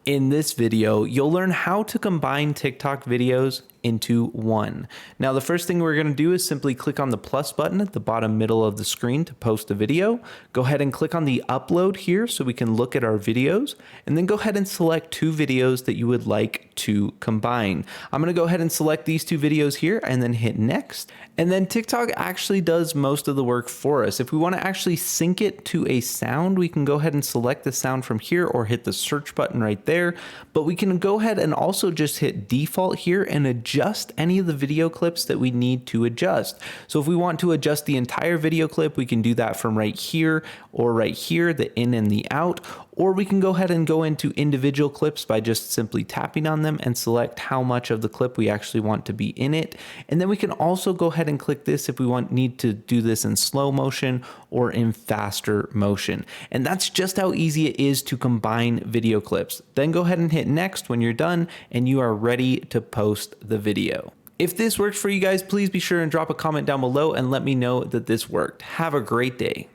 In this video, you'll learn how to combine TikTok videos into one. Now, the first thing we're going to do is simply click on the plus button at the bottom middle of the screen to post a video. Go ahead and click on the upload here so we can look at our videos, and then go ahead and select two videos that you would like to combine. I'm going to go ahead and select these two videos here and then hit next. And then TikTok actually does most of the work for us. If we want to actually sync it to a sound, we can go ahead and select the sound from here or hit the search button right there. But we can go ahead and also just hit default here and adjust any of the video clips that we need to adjust. So if we want to adjust the entire video clip, we can do that from right here or right here, the in and the out, or we can go ahead and go into individual clips by just simply tapping on them and select how much of the clip we actually want to be in it. And then we can also go ahead and click this if we need to do this in slow motion or in faster motion. And that's just how easy it is to combine video clips. Then go ahead and hit next when you're done and you are ready to post the video. If this works for you guys, please be sure and drop a comment down below and let me know that this worked. Have a great day.